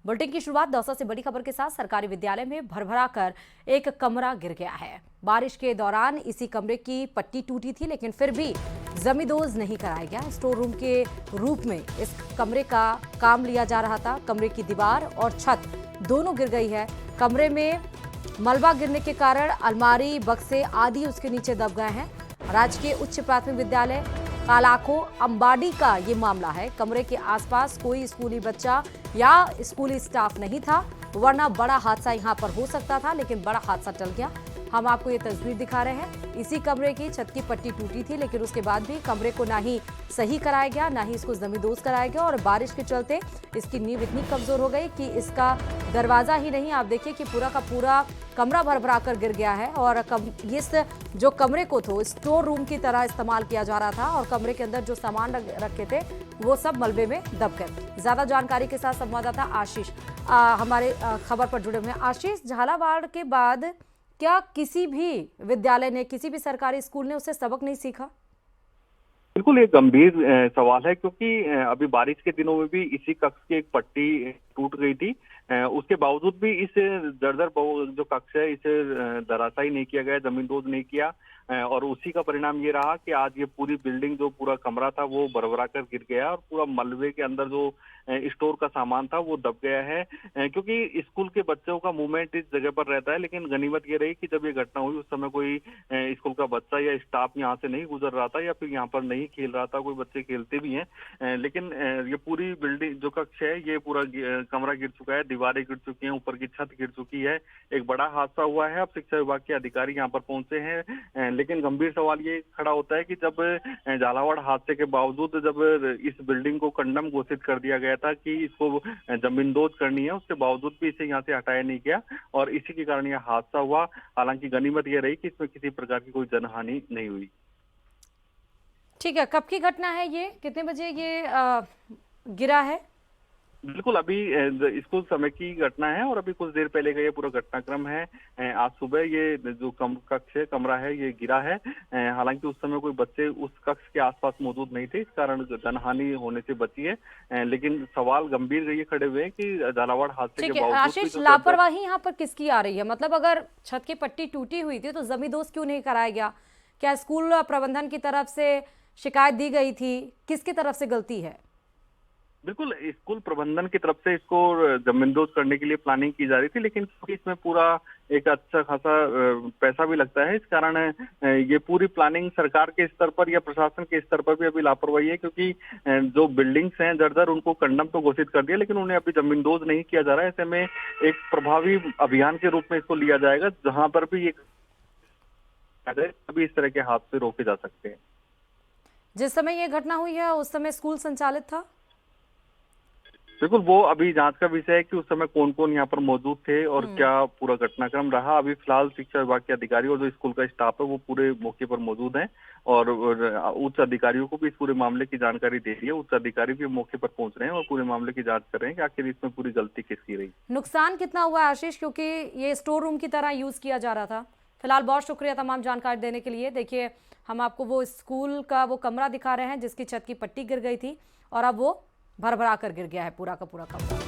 Bulletin की शुरुआत दौसा से बड़ी खबर के साथ। सरकारी विद्यालय में भरभरा कर एक कमरा गिर गया है। बारिश के दौरान इसी कमरे की पट्टी टूटी थी, लेकिन फिर भी जमींदोज नहीं कराया गया। स्टोर रूम के रूप में इस कमरे का काम लिया जा रहा था। कमरे की दीवार और छत दोनों गिर गई है। कमरे में मलबा गिरने के कारण अलमारी, बक्से आदि उसके नीचे दब गए हैं। राजकीय उच्च प्राथमिक विद्यालय कालाखो अंबाडी का ये मामला है। कमरे के आसपास कोई स्कूली बच्चा या स्कूली स्टाफ नहीं था, वरना बड़ा हादसा यहां पर हो सकता था, लेकिन बड़ा हादसा टल गया। हम आपको ये तस्वीर दिखा रहे हैं। इसी कमरे की छत की पट्टी टूटी थी, लेकिन उसके बाद भी कमरे को ना ही सही कराया गया, ना ही इसको जमींदोज कराया गया, और बारिश के चलते इसकी नींव इतनी कमजोर हो गई कि इसका दरवाजा ही नहीं, आप देखिए कि पूरा का पूरा कमरा भरभरा कर गिर गया है। और इस जो कमरे को तो स्टोर रूम की तरह इस्तेमाल किया जा रहा था, और कमरे के अंदर जो सामान रखे थे वो सब मलबे में दब गए। ज्यादा जानकारी के साथ संवाददाता आशीष हमारे खबर पर जुड़े हुए हैं। आशीष, झालावाड़ के बाद क्या किसी भी विद्यालय ने, किसी भी सरकारी स्कूल ने उससे सबक नहीं सीखा? बिल्कुल, ये गंभीर सवाल है, क्योंकि अभी बारिश के दिनों में भी इसी कक्ष की एक पट्टी टूट गई थी। उसके बावजूद भी इस जर्जर जो कक्ष है, इसे धराशायी नहीं किया गया, जमींदोज नहीं किया, और उसी का परिणाम ये रहा कि आज ये पूरी बिल्डिंग, जो पूरा कमरा था, वो भरभरा कर गिर गया, और पूरा मलबे के अंदर जो स्टोर का सामान था वो दब गया है। क्योंकि स्कूल के बच्चों का मूवमेंट इस जगह पर रहता है, लेकिन गनीमत ये रही कि जब ये घटना हुई उस समय कोई स्कूल का बच्चा या स्टाफ यहाँ से नहीं गुजर रहा था, या फिर यहाँ पर नहीं खेल रहा था। कोई बच्चे खेलते भी हैं, लेकिन ये पूरी बिल्डिंग जो कक्ष है, ये पूरा कमरा गिर चुका है, दीवारें गिर चुकी हैं, ऊपर की छत गिर चुकी है। एक बड़ा हादसा हुआ है। अब शिक्षा विभाग के अधिकारी यहाँ पर पहुंचे हैं, लेकिन गंभीर सवाल ये खड़ा होता है कि जब झालावाड़ हादसे के बावजूद जब इस बिल्डिंग को कंडम घोषित कर दिया गया था कि इसको जमींदोज करनी है, उसके बावजूद भी इसे यहाँ से हटाया नहीं गया, और इसी के कारण यह हादसा हुआ। हालांकि गनीमत यह रही कि इसमें किसी प्रकार की कोई जनहानि नहीं हुई। ठीक है, कब की घटना है ये? कितने बजे ये गिरा है? बिल्कुल, अभी स्कूल समय की घटना है, और अभी कुछ देर पहले का ये पूरा घटनाक्रम है। आज सुबह ये जो कक्ष है, कमरा है, ये गिरा है। हालांकि उस समय कोई बच्चे उस कक्ष के आसपास मौजूद नहीं थे, इस कारण जनहानि होने से बची है। लेकिन सवाल गंभीर ये खड़े हुए हैं कि झालावाड़ हादसे के ठीक है बावजूद आशीष, लापरवाही यहाँ पर किसकी आ रही है? मतलब अगर छत की पट्टी टूटी हुई थी तो जमींदोज क्यों नहीं कराया गया? क्या स्कूल प्रबंधन की तरफ से शिकायत दी गई थी? किसकी तरफ से गलती है? बिल्कुल, स्कूल प्रबंधन की तरफ से इसको जमींदोज करने के लिए प्लानिंग की जा रही थी, लेकिन क्योंकि इसमें पूरा एक अच्छा खासा पैसा भी लगता है, इस कारण ये पूरी प्लानिंग सरकार के स्तर पर या प्रशासन के स्तर पर भी अभी लापरवाही है। क्योंकि जो बिल्डिंग्स हैं जर्जर, उनको कंडम तो घोषित कर दिया, लेकिन उन्हें अभी जमींदोज नहीं किया जा रहा है। ऐसे में एक प्रभावी अभियान के रूप में इसको लिया जाएगा, जहां पर भी ये अभी इस तरह के हादसे रोके जा सकते हैं। जिस समय ये घटना हुई है उस समय स्कूल संचालित था? बिल्कुल, वो अभी जांच का विषय है कि उस समय कौन कौन यहाँ पर मौजूद थे और क्या पूरा घटनाक्रम रहा। अभी फिलहाल शिक्षा विभाग के अधिकारी और जो स्कूल का स्टाफ है वो पूरे मौके पर मौजूद हैं, और उच्च अधिकारियों को भी इस पूरे मामले की जानकारी दे दी है। उच्च अधिकारी भी मौके पर पहुंच रहे हैं और पूरे मामले की जांच कर रहे हैं कि आखिर इसमें पूरी गलती किसकी रही। नुकसान कितना हुआ है आशीष, क्योंकि ये स्टोर रूम की तरह यूज किया जा रहा था? फिलहाल बहुत शुक्रिया तमाम जानकारी देने के लिए। देखिए, हम आपको वो स्कूल का वो कमरा दिखा रहे हैं जिसकी छत की पट्टी गिर गई थी, और अब वो भरभरा कर गिर गया है पूरा का पूरा कमरा।